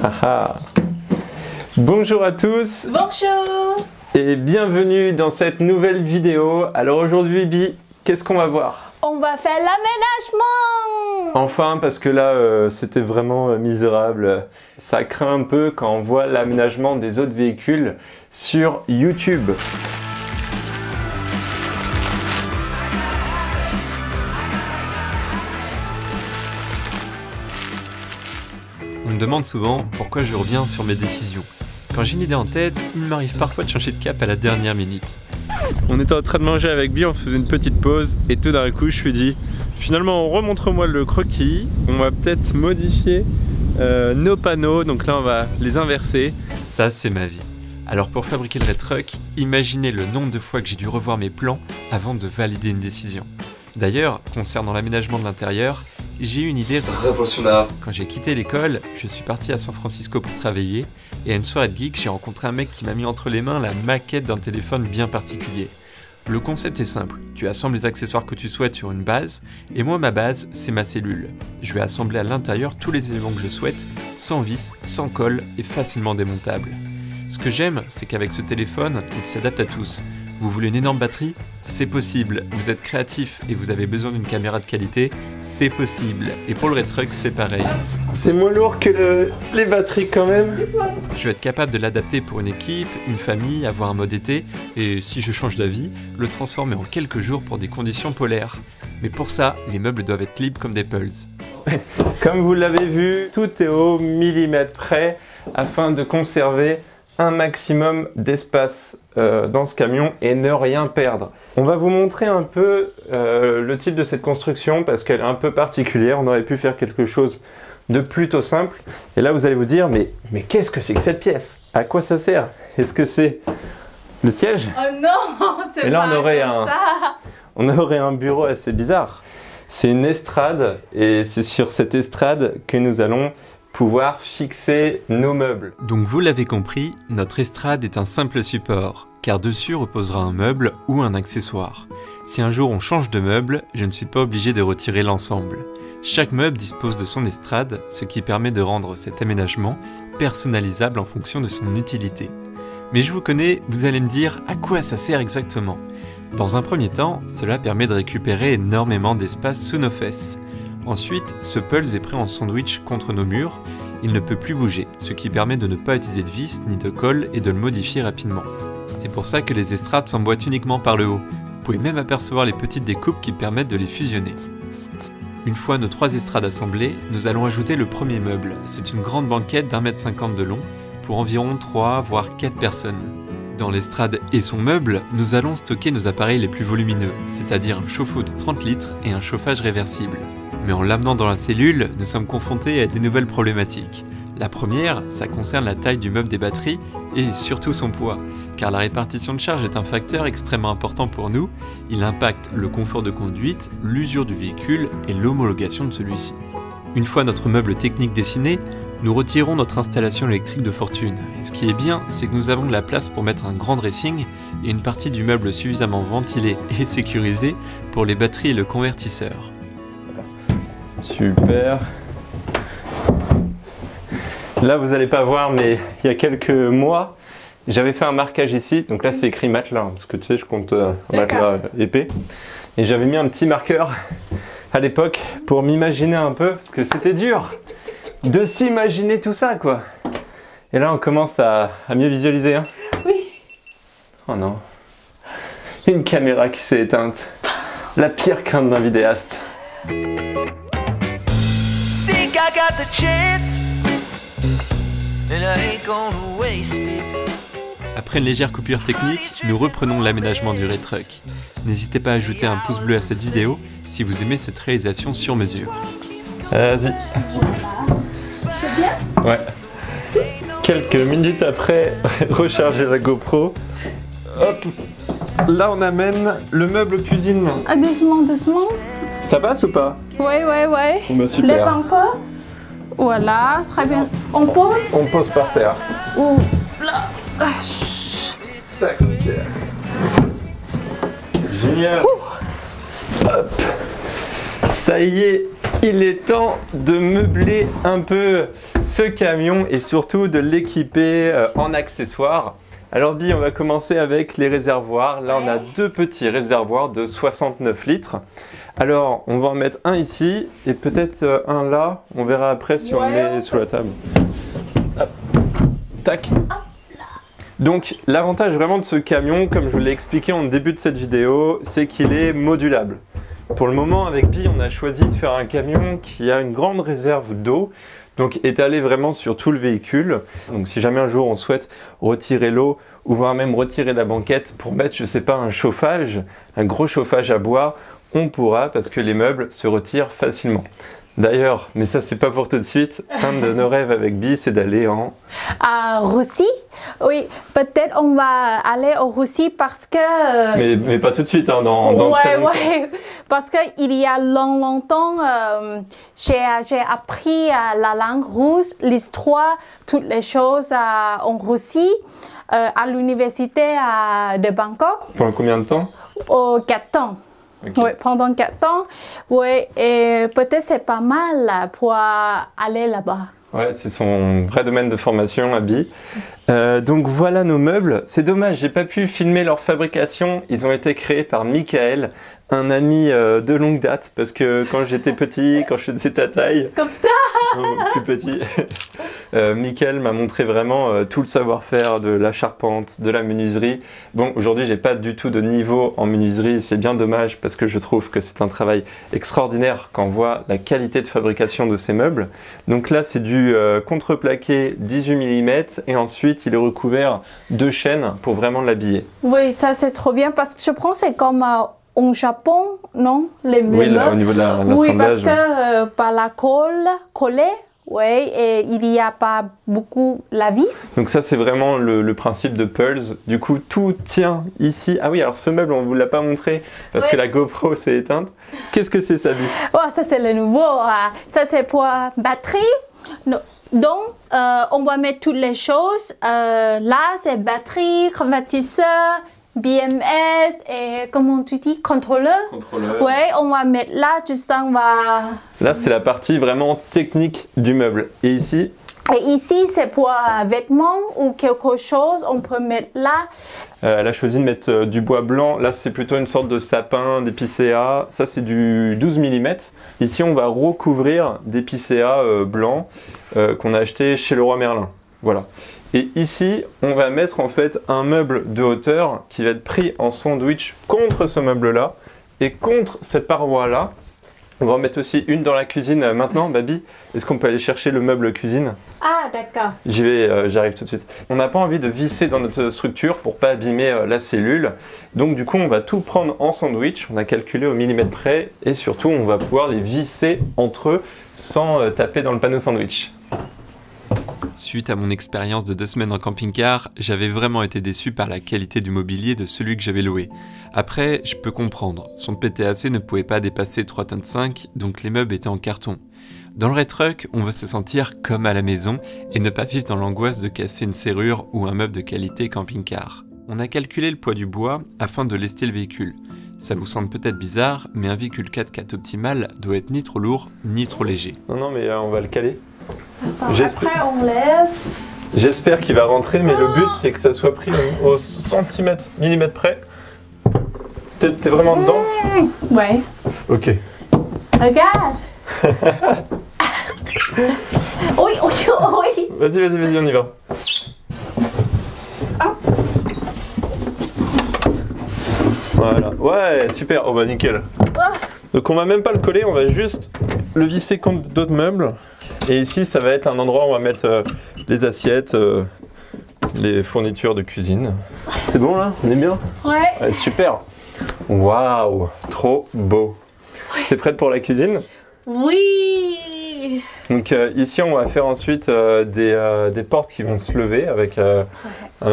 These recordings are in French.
Haha. Bonjour à tous. Bonjour. Et bienvenue dans cette nouvelle vidéo. Alors aujourd'hui, Bi, qu'est-ce qu'on va voir? On va faire l'aménagement. Enfin, parce que là, c'était vraiment misérable. Ça craint un peu quand on voit l'aménagement des autres véhicules sur YouTube. On me demande souvent pourquoi je reviens sur mes décisions. Quand j'ai une idée en tête, il m'arrive parfois de changer de cap à la dernière minute. On était en train de manger avec Bi, on faisait une petite pause et tout d'un coup je suis dit finalement remontre-moi le croquis, on va peut-être modifier nos panneaux, donc là on va les inverser. Ça c'est ma vie. Alors pour fabriquer le Redtruck, imaginez le nombre de fois que j'ai dû revoir mes plans avant de valider une décision. D'ailleurs, concernant l'aménagement de l'intérieur, j'ai eu une idée révolutionnaire. Quand j'ai quitté l'école, je suis parti à San Francisco pour travailler et à une soirée de geek, j'ai rencontré un mec qui m'a mis entre les mains la maquette d'un téléphone bien particulier. Le concept est simple, tu assembles les accessoires que tu souhaites sur une base et moi ma base c'est ma cellule. Je vais assembler à l'intérieur tous les éléments que je souhaite, sans vis, sans colle et facilement démontable. Ce que j'aime, c'est qu'avec ce téléphone, il s'adapte à tous. Vous voulez une énorme batterie? C'est possible. Vous êtes créatif et vous avez besoin d'une caméra de qualité? C'est possible. Et pour le Redtruck, c'est pareil. C'est moins lourd que les batteries quand même. Je vais être capable de l'adapter pour une équipe, une famille, avoir un mode été, et si je change d'avis, le transformer en quelques jours pour des conditions polaires. Mais pour ça, les meubles doivent être libres comme des pulls. Comme vous l'avez vu, tout est au millimètre près afin de conserver un maximum d'espace dans ce camion et ne rien perdre. On va vous montrer un peu le type de cette construction parce qu'elle est un peu particulière. On aurait pu faire quelque chose de plutôt simple. Et là, vous allez vous dire, mais qu'est-ce que c'est que cette pièce? À quoi ça sert? Est-ce que c'est le siège? Oh non, c'est pas Et là, ça. on aurait un bureau assez bizarre. C'est une estrade et c'est sur cette estrade que nous allons pouvoir fixer nos meubles. Donc vous l'avez compris, notre estrade est un simple support, car dessus reposera un meuble ou un accessoire. Si un jour on change de meuble, je ne suis pas obligé de retirer l'ensemble. Chaque meuble dispose de son estrade, ce qui permet de rendre cet aménagement personnalisable en fonction de son utilité. Mais je vous connais, vous allez me dire à quoi ça sert exactement. Dans un premier temps, cela permet de récupérer énormément d'espace sous nos fesses. Ensuite, ce pulse est pris en sandwich contre nos murs, il ne peut plus bouger, ce qui permet de ne pas utiliser de vis ni de colle et de le modifier rapidement. C'est pour ça que les estrades s'emboîtent uniquement par le haut. Vous pouvez même apercevoir les petites découpes qui permettent de les fusionner. Une fois nos 3 estrades assemblées, nous allons ajouter le premier meuble. C'est une grande banquette d'1,50 m de long pour environ 3 voire 4 personnes. Dans l'estrade et son meuble, nous allons stocker nos appareils les plus volumineux, c'est-à-dire un chauffe-eau de 30 litres et un chauffage réversible. Mais en l'amenant dans la cellule, nous sommes confrontés à des nouvelles problématiques. La première, ça concerne la taille du meuble des batteries et surtout son poids, car la répartition de charge est un facteur extrêmement important pour nous. Il impacte le confort de conduite, l'usure du véhicule et l'homologation de celui-ci. Une fois notre meuble technique dessiné, nous retirons notre installation électrique de fortune. Et ce qui est bien, c'est que nous avons de la place pour mettre un grand dressing et une partie du meuble suffisamment ventilée et sécurisée pour les batteries et le convertisseur. Super. Là, vous n'allez pas voir, mais il y a quelques mois, j'avais fait un marquage ici. Donc là, c'est écrit matelas, parce que tu sais, je compte un matelas épais. Et j'avais mis un petit marqueur à l'époque pour m'imaginer un peu, parce que c'était dur de s'imaginer tout ça, quoi. Et là, on commence à mieux visualiser. Hein. Oui. Oh non. Une caméra qui s'est éteinte. La pire crainte d'un vidéaste. Après une légère coupure technique, nous reprenons l'aménagement du Redtruck. N'hésitez pas à ajouter un pouce bleu à cette vidéo si vous aimez cette réalisation sur mesure. Vas-y. Ouais. Quelques minutes après, recharger la GoPro. Hop. Là, on amène le meuble cuisine. Ah, doucement, doucement. Ça passe ou pas? Ouais. Bon, bah, super. Lève un peu. Voilà, très bien. On pose? On pose par terre. Ou là. Tac. Génial. Hop. Ça y est, Il est temps de meubler un peu ce camion et surtout de l'équiper en accessoires. Alors Bi, on va commencer avec les réservoirs. Là, on a deux petits réservoirs de 69 litres. Alors, on va en mettre un ici et peut-être un là. On verra après si on le met sous la table. Hop. Tac. Donc, l'avantage vraiment de ce camion, comme je vous l'ai expliqué en début de cette vidéo, c'est qu'il est modulable. Pour le moment, avec Bi, on a choisi de faire un camion qui a une grande réserve d'eau, donc étalée vraiment sur tout le véhicule. Donc si jamais un jour on souhaite retirer l'eau, ou voire même retirer la banquette pour mettre, je sais pas, un chauffage, un gros chauffage à bois, on pourra parce que les meubles se retirent facilement. D'ailleurs, mais ça c'est pas pour tout de suite, un de nos rêves avec Bi, c'est d'aller en... À Russie? Oui, peut-être on va aller en Russie parce que... Mais pas tout de suite, hein, dans très longtemps. Ouais, parce qu'il y a longtemps, j'ai appris la langue russe, l'histoire, toutes les choses en Russie, à l'université de Bangkok. Pendant combien de temps? 4 ans. Okay. Oui, pendant 4 ans. Oui, et peut-être c'est pas mal pour aller là-bas. Ouais, c'est son vrai domaine de formation à Bi. Donc voilà nos meubles. C'est dommage, j'ai pas pu filmer leur fabrication. Ils ont été créés par Michael, un ami de longue date, parce que quand j'étais petit, quand je faisais ta taille, comme ça, plus petit, Michael m'a montré vraiment tout le savoir-faire de la charpente, de la menuiserie. Bon, aujourd'hui, j'ai pas du tout de niveau en menuiserie, c'est bien dommage parce que je trouve que c'est un travail extraordinaire quand on voit la qualité de fabrication de ces meubles. Donc là, c'est du contreplaqué 18 mm et ensuite, il est recouvert de chaînes pour vraiment l'habiller. Oui, ça c'est trop bien parce que je pense que c'est comme au Japon, non? Oui, là, au niveau de l'assemblage. Oui, parce que par la collée, oui, et il n'y a pas beaucoup la vis. Donc ça, c'est vraiment le principe de Pulse. Du coup, tout tient ici. Ah oui, alors ce meuble, on ne vous l'a pas montré parce que la GoPro s'est éteinte. Qu'est-ce que c'est ça, Bi? Oh, ça c'est le nouveau. Ça c'est pour batterie. Donc, on va mettre toutes les choses. Là, c'est batterie, convertisseur, BMS et comment tu dis, contrôleur. Oui, on va mettre là, juste on va... Là, c'est la partie vraiment technique du meuble. Et ici? Et ici, c'est pour vêtements ou quelque chose, on peut mettre là. Elle a choisi de mettre du bois blanc. Là, c'est plutôt une sorte de sapin, d'épicéa. Ça, c'est du 12 mm. Ici, on va recouvrir d'épicéa blanc qu'on a acheté chez Leroy Merlin. Voilà. Et ici, on va mettre en fait un meuble de hauteur qui va être pris en sandwich contre ce meuble-là et contre cette paroi-là. On va en mettre aussi une dans la cuisine maintenant. Babi, est-ce qu'on peut aller chercher le meuble cuisine? Ah, d'accord. J'y vais, j'arrive tout de suite. On n'a pas envie de visser dans notre structure pour pas abîmer la cellule. Donc du coup, on va tout prendre en sandwich. On a calculé au millimètre près et surtout, on va pouvoir les visser entre eux sans taper dans le panneau sandwich. Suite à mon expérience de 2 semaines en camping-car, j'avais vraiment été déçu par la qualité du mobilier de celui que j'avais loué. Après, je peux comprendre, son PTAC ne pouvait pas dépasser 3,5 tonnes, donc les meubles étaient en carton. Dans le Red-Truck, on veut se sentir comme à la maison et ne pas vivre dans l'angoisse de casser une serrure ou un meuble de qualité camping-car. On a calculé le poids du bois afin de lester le véhicule. Ça vous semble peut-être bizarre, mais un véhicule 4x4 optimal doit être ni trop lourd ni trop léger. Non, mais on va le caler. Attends, après on lève. J'espère qu'il va rentrer, mais le but c'est que ça soit pris au centimètre, millimètre près. T'es vraiment dedans? Ouais. Ok. Regarde. Oui, oui, oui. Vas-y, on y va. Voilà. Ouais, super. Oh bah nickel. Donc on va même pas le coller, on va juste le visser contre d'autres meubles. Et ici, ça va être un endroit où on va mettre les assiettes, les fournitures de cuisine. C'est bon là? On est bien? Ouais. Super. Waouh, trop beau. Ouais. T'es prête pour la cuisine? Oui. Donc ici, on va faire ensuite des portes qui vont se lever avec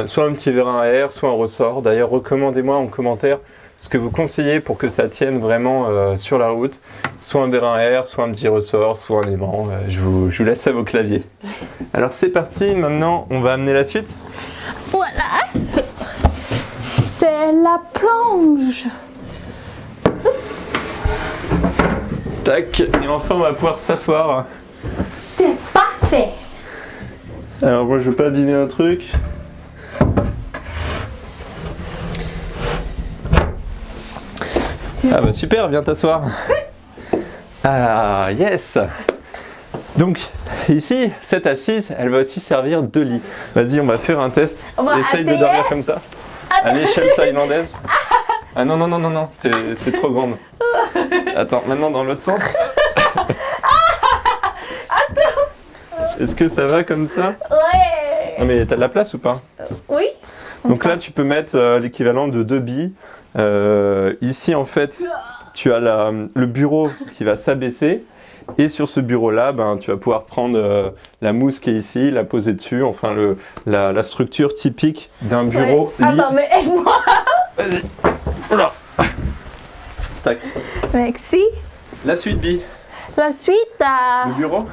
soit un petit vérin à air, soit un ressort. D'ailleurs, recommandez-moi en commentaire ce que vous conseillez pour que ça tienne vraiment sur la route. Soit un vérin à air, soit un petit ressort, soit un aimant. Je vous laisse à vos claviers. Alors c'est parti, maintenant on va amener la suite. Voilà. C'est la plonge. Tac, et enfin on va pouvoir s'asseoir. C'est parfait. Alors moi je veux pas abîmer un truc. Ah bah super, viens t'asseoir. Ah yes. Donc ici, cette assise, elle va aussi servir de lit. Vas-y, on va faire un test. Essaye de dormir comme ça. À l'échelle thaïlandaise. Ah non, non, non, non, non, c'est trop grande. Attends, maintenant dans l'autre sens. Est-ce que ça va comme ça? Ouais. Non mais t'as de la place ou pas? Oui. Donc là, tu peux mettre l'équivalent de 2 billes. Ici, en fait, tu as le bureau qui va s'abaisser. Et sur ce bureau-là, ben, tu vas pouvoir prendre la mousse qui est ici, la poser dessus. Enfin, la structure typique d'un bureau lit. Attends, mais aide-moi. Vas-y. Oula. Tac. Merci. La suite, Bi. La suite, Le bureau.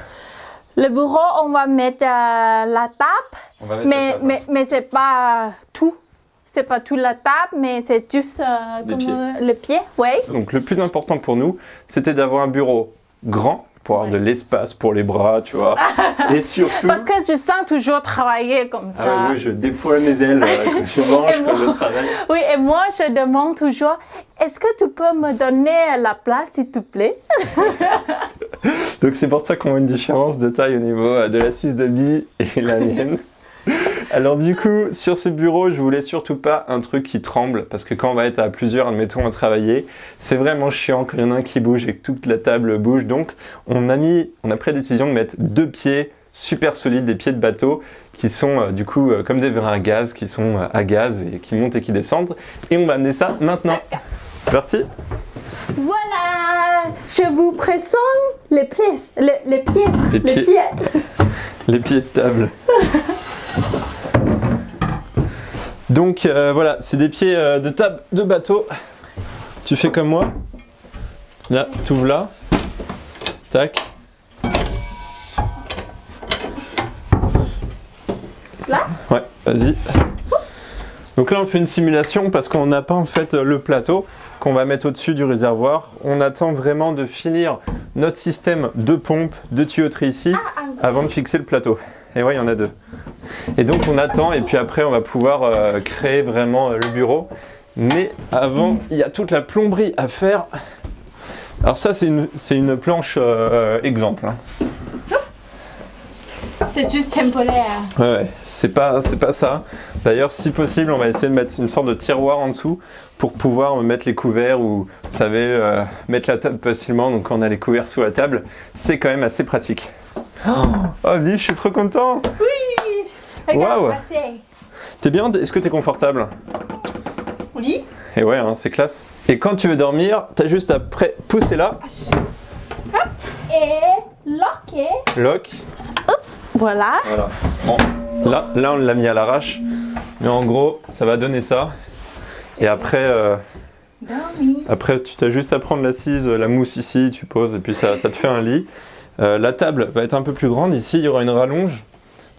le bureau, on va mettre la table. On va mettre la table. Mais c'est pas tout. C'est pas tout la table, mais c'est juste le pied. Ouais. Donc le plus important pour nous, c'était d'avoir un bureau grand pour avoir de l'espace pour les bras, tu vois. Et surtout... Parce que je sens toujours travailler comme ça. Ah ouais, moi je déploie mes ailes quand je mange, quand je travaille. Oui, et moi je demande toujours, est-ce que tu peux me donner la place s'il te plaît? Donc c'est pour ça qu'on a une différence de taille au niveau de l'assise de Bi et la mienne. Alors du coup, sur ce bureau, je voulais surtout pas un truc qui tremble, parce que quand on va être à plusieurs, admettons, à travailler, c'est vraiment chiant quand il y en a un qui bouge et que toute la table bouge. Donc on a pris la décision de mettre 2 pieds super solides, des pieds de bateau, qui sont du coup comme des vrais à gaz, qui sont à gaz et qui montent et qui descendent. Et on va amener ça maintenant. C'est parti? Voilà, je vous présente les pieds. Les pieds de table. Donc voilà, c'est des pieds de table de bateau. Tu fais comme moi. Là, tu ouvres là. Tac. Là? Ouais, vas-y. Donc là, on fait une simulation parce qu'on n'a pas en fait le plateau qu'on va mettre au-dessus du réservoir. On attend vraiment de finir notre système de pompe, de tuyauterie ici, avant de fixer le plateau. Et ouais, il y en a 2. Et donc on attend et puis après on va pouvoir créer vraiment le bureau. Mais avant, il y a toute la plomberie à faire. Alors ça, c'est une planche exemple. Hein. C'est juste temporaire. Ouais, c'est pas ça. D'ailleurs, si possible, on va essayer de mettre une sorte de tiroir en dessous pour pouvoir mettre les couverts ou, vous savez, mettre la table facilement. Donc quand on a les couverts sous la table, c'est quand même assez pratique. Oh, Bi, je suis trop content. Oui. Waouh. T'es bien? Est-ce que t'es confortable? Oui. Et ouais, hein, c'est classe. Et quand tu veux dormir, t'as juste à pousser là. Et locker. Lock. Voilà. Voilà. Bon. Là, on l'a mis à l'arrache. Mais en gros, ça va donner ça. Et après, tu as juste à prendre l'assise, la mousse ici, tu poses et puis ça te fait un lit. La table va être un peu plus grande. Ici, il y aura une rallonge.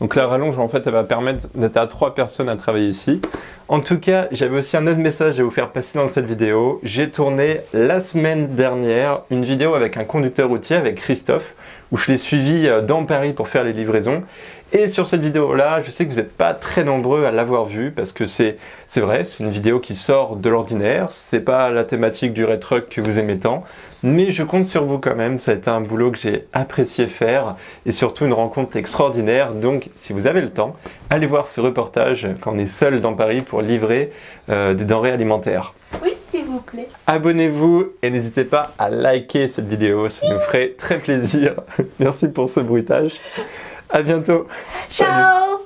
Donc la rallonge, en fait, elle va permettre d'être à 3 personnes à travailler ici. En tout cas, j'avais aussi un autre message à vous faire passer dans cette vidéo. J'ai tourné la semaine dernière une vidéo avec un conducteur routier, avec Christophe, où je l'ai suivi dans Paris pour faire les livraisons. Et sur cette vidéo-là, je sais que vous n'êtes pas très nombreux à l'avoir vue, parce que c'est vrai, c'est une vidéo qui sort de l'ordinaire. C'est pas la thématique du Retruck que vous aimez tant. Mais je compte sur vous quand même, ça a été un boulot que j'ai apprécié faire et surtout une rencontre extraordinaire. Donc si vous avez le temps, allez voir ce reportage quand on est seul dans Paris pour livrer des denrées alimentaires. Oui, s'il vous plaît. Abonnez-vous et n'hésitez pas à liker cette vidéo, ça nous ferait très plaisir. Merci pour ce bruitage. À bientôt. Ciao.